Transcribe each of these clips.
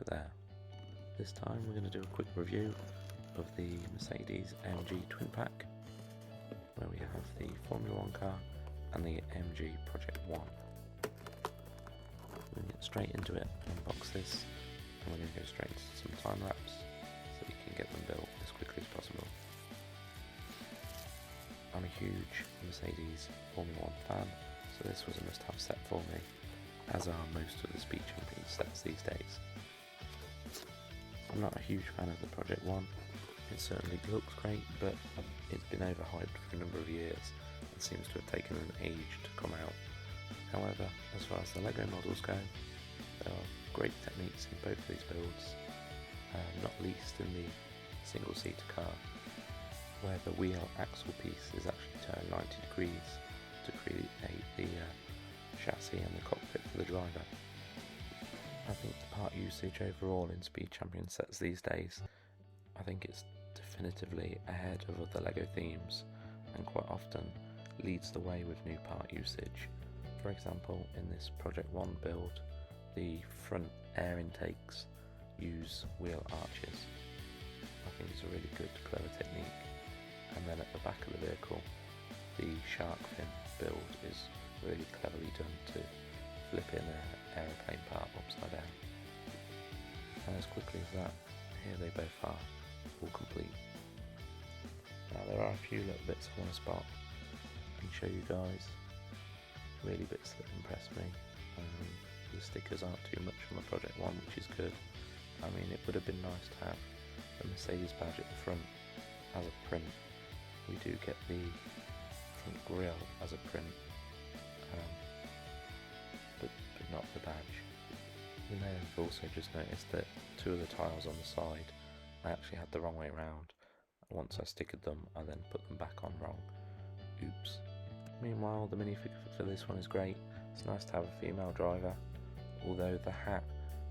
Hello there. This time we're going to do a quick review of the Mercedes AMG Twin Pack, where we have the Formula 1 car and the AMG Project 1. We're going to get straight into it and unbox this, and we're going to go straight to some time lapse so we can get them built as quickly as possible. I'm a huge Mercedes Formula 1 fan, so this was a must-have set for me, as are most of the Speed Champions sets these days. I'm not a huge fan of the Project 1. It certainly looks great, but it's been overhyped for a number of years and seems to have taken an age to come out. However, as far as the Lego models go, there are great techniques in both of these builds, not least in the single-seater car, where the wheel axle piece is actually turned 90 degrees to create the chassis and the cockpit for the driver. I think the part usage overall in Speed Champion sets these days, I think it's definitively ahead of other LEGO themes and quite often leads the way with new part usage. For example, in this Project 1 build, the front air intakes use wheel arches. I think it's a really good, clever technique. And then at the back of the vehicle, the shark fin build is really cleverly done to flip in an aeroplane part upside down. And as quickly as that, here they both are, all complete. Now there are a few little bits I want to spot and show you guys, really bits that impress me. The stickers aren't too much from the Project 1, which is good. I mean, it would have been nice to have the Mercedes badge at the front as a print. We do get the front grille as a print, but not the badge. You may have also just noticed that two of the tiles on the side I actually had the wrong way around. Once I stickered them, I then put them back on wrong. Oops. Meanwhile, the minifig for this one is great. It's nice to have a female driver, although the hat,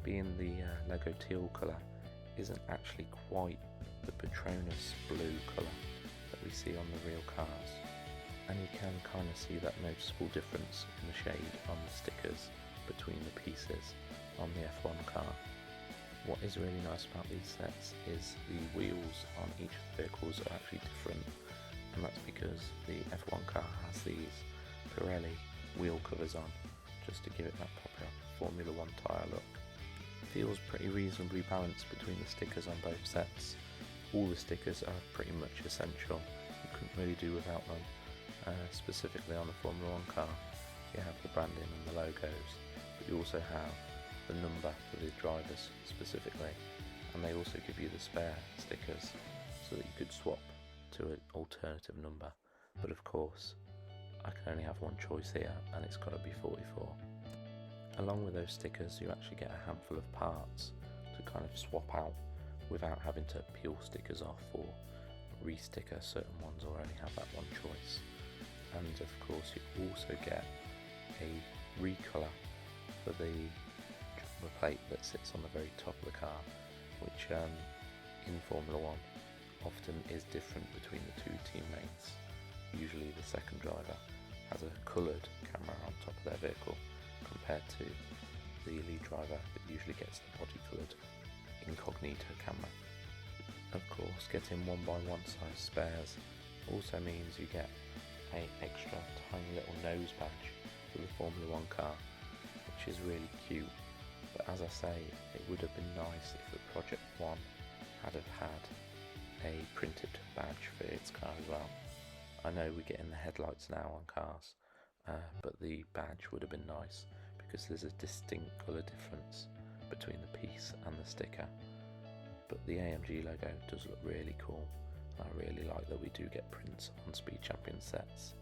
being the Lego teal colour, isn't actually quite the Patronus blue colour that we see on the real cars. And you can kind of see that noticeable difference in the shade on the stickers between the pieces on the F1 car. What is really nice about these sets is the wheels on each of the vehicles are actually different, and that's because the F1 car has these Pirelli wheel covers on, just to give it that proper Formula 1 tyre look. Feels pretty reasonably balanced between the stickers on both sets. All the stickers are pretty much essential, you couldn't really do without them. Specifically on the Formula 1 car, you have the branding and the logos, but you also have the number for the drivers specifically, and they also give you the spare stickers so that you could swap to an alternative number, but of course I can only have one choice here, and it's got to be 44. Along with those stickers, you actually get a handful of parts to kind of swap out without having to peel stickers off or re-sticker certain ones, or only have that one choice. And of course you also get a recolor for the jumper plate that sits on the very top of the car, which in Formula 1 often is different between the two teammates. Usually the second driver has a coloured camera on top of their vehicle compared to the lead driver that usually gets the body coloured incognito camera. Of course, getting 1x1 size spares also means you get an extra tiny little nose badge for the Formula 1 car, which is really cute. But as I say, it would have been nice if the Project 1 had had a printed badge for its car as well. I know we get in the headlights now on cars, but the badge would have been nice because there's a distinct colour difference between the piece and the sticker. But the AMG logo does look really cool. I really like that we do get prints on Speed Champion sets.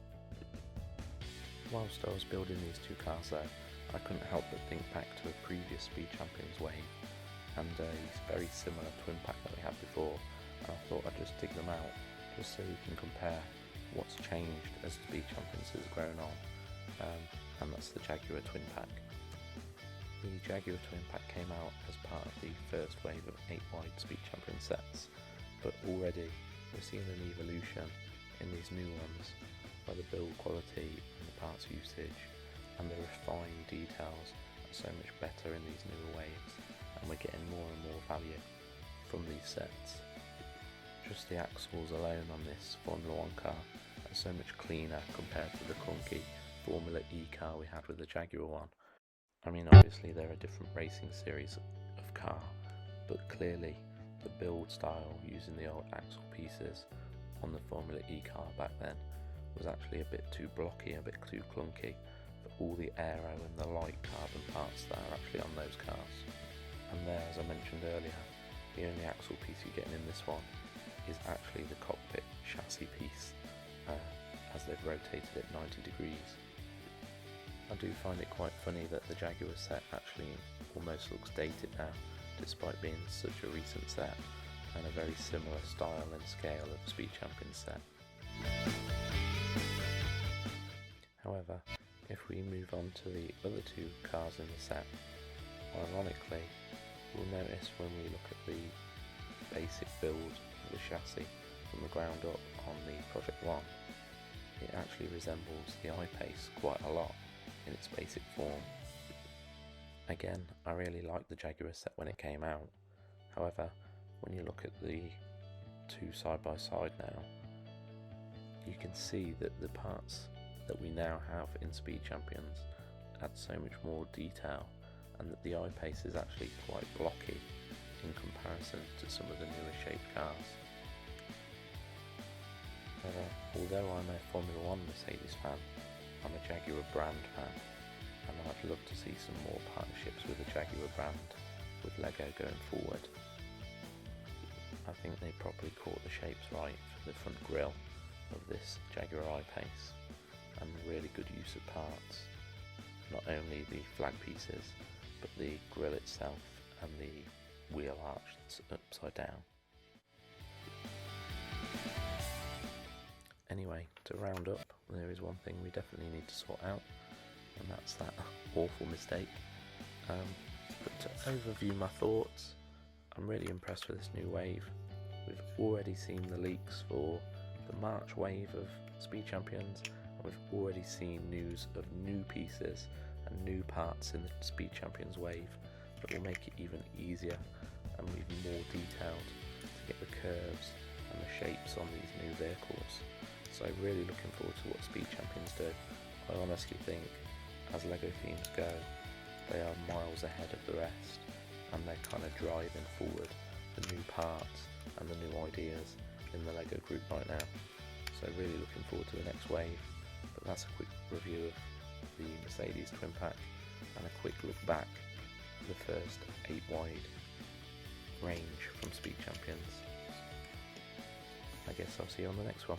Whilst I was building these two cars though, I couldn't help but think back to a previous Speed Champions wave and a very similar twin pack that we had before, and I thought I'd just dig them out just so you can compare what's changed as Speed Champions has grown on, and that's the Jaguar twin pack. The Jaguar twin pack came out as part of the first wave of 8 wide Speed Champion sets, but already we're seeing an evolution in these new ones, where the build quality and the parts usage and the refined details are so much better in these newer waves, and we're getting more more value from these sets. Just the axles alone on this Formula 1 car are so much cleaner compared to the clunky Formula E car we had with the Jaguar one. I mean, obviously they're a different racing series of car, but clearly the build style using the old axle pieces on the Formula E car back then was actually a bit too blocky, a bit too clunky for all the aero and the light carbon parts that are actually on those cars. And there, as I mentioned earlier, the only axle piece you're getting in this one is actually the cockpit chassis piece, as they've rotated it 90 degrees. I do find it quite funny that the Jaguar set actually almost looks dated now, despite being such a recent set and a very similar style and scale of the Speed Champions set. However, if we move on to the other two cars in the set, ironically, we'll notice when we look at the basic build of the chassis from the ground up on the Project 1, it actually resembles the I-Pace quite a lot in its basic form. Again, I really liked the Jaguar set when it came out. However, when you look at the two side by side now, you can see that the parts that we now have in Speed Champions add so much more detail, and that the I-Pace is actually quite blocky in comparison to some of the newer shaped cars. Although I'm a Formula 1 Mercedes fan, I'm a Jaguar brand fan, and I'd love to see some more partnerships with the Jaguar brand with Lego going forward. I think they probably caught the shapes right for the front grille of this Jaguar I-Pace, and really good use of parts, not only the flag pieces but the grille itself and the wheel arch that's upside down. Anyway, to round up, there is one thing we definitely need to sort out, and that's that awful mistake. But to overview my thoughts, I'm really impressed with this new wave. We've already seen the leaks for the March wave of Speed Champions, and we've already seen news of new pieces and new parts in the Speed Champions wave that will make it even easier and even more detailed to get the curves and the shapes on these new vehicles. So really looking forward to what Speed Champions do. I honestly think, as LEGO themes go, they are miles ahead of the rest, and they're kind of driving forward the new parts and the new ideas in the LEGO group right now. So really looking forward to the next wave. But that's a quick review of the Mercedes Twin Pack and a quick look back at the first 8 wide range from Speed Champions. I guess I'll see you on the next one.